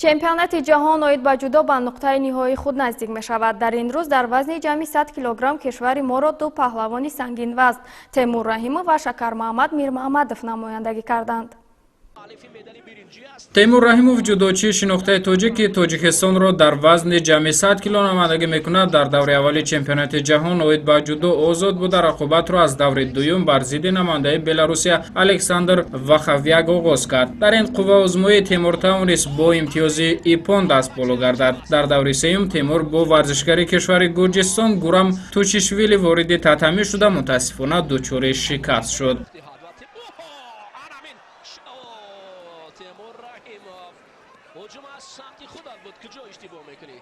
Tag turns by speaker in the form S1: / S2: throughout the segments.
S1: чемпионати ҷаҳон оид ба ҷудо ба нуқтаи ниҳоии худ наздик мешавад. Дар ин рӯз дар вазни ҷамъи 100 килограмм кишвари моро ду паҳлавони сангинвазн Темур Раҳимов ва Шакармаҳмад Мирмаҳмадов намояндагӣ карданд.
S2: Темур Раҳимов ҷудочии шинохтаи тоҷик ки Тоҷикистонро дар вазни ҷамъи 100 кило намояндагӣ мекунад, дар даври аввали чемпионати ҷаҳон оид ба ҷудо озод буда рақобатро аз даври дуюм бар зидди намояндаи Беларусия Александр Вахавяк оғоз кард. Дар ин қувваозмоӣ Темур тавонист бо имтиёзи ипон даст боло гардад. Дар даври сеюм Темур бо варзишгари кишвари Гурҷистон Гурам Тучишвили вориди татамӣ шуда мутаассифона дучори шикаст шуд.
S3: Temur Rahimov hujum az samti khudad bud kujo ishtibah mekuni.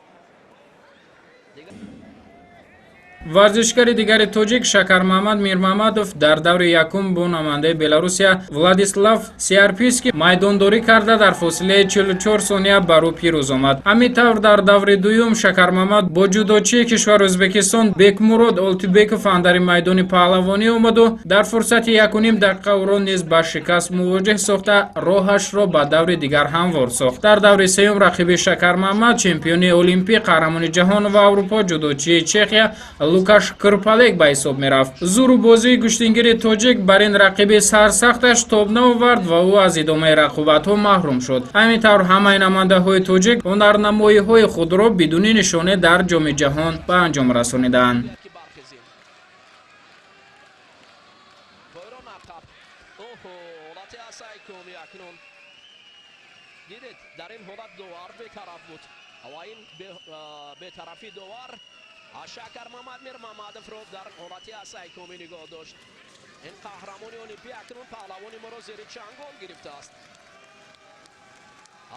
S2: варзишгари дигари тоҷик Шакармаҳмад Мирмаҳмадов дар даври якум бо намояндаи Беларусия Владислав Сиарпийский майдондорӣ карда дар фосилаи 44 сония бар ӯ пирӯз омад. Ҳамин тавр дар даври дуюм Шакармаҳмад бо ҷудочии кишвари Ӯзбекистон Бекмурод Олтибеков андари майдони паҳлавонӣ омаду дар фурсати 1.5 дақиқа ӯро низ ба шикаст мувоҷеҳ сохта роҳашро ба даври дигар ҳамвор сохт. Дар даври сеюм рақиби Шакармаҳмад чемпиони олимпӣ, қаҳрамони ҷаҳон ва Аврупо ҷудочии Чехия Лукаш Крпалек ба ҳисоб мерафт. Зуру бозии куштингири тоҷик бар ин рақиби сарсахташ тоб наовард ва ӯ аз идомаи рақобатҳо маҳрум шуд. ҳамин тавр ҳамаи намояндаҳои тоҷик ҳунарнамоиҳои худро бидуни нишонӣ дар ҷоми ҷаҳон ба анҷом расониданд.
S3: Шакармаҳмад Мирмаҳмадовро дар ҳолати асайкомӣ нигоҳ дошт. ин қаҳрамони олимпия акнун паҳлавони моро зери чангон гирифтааст.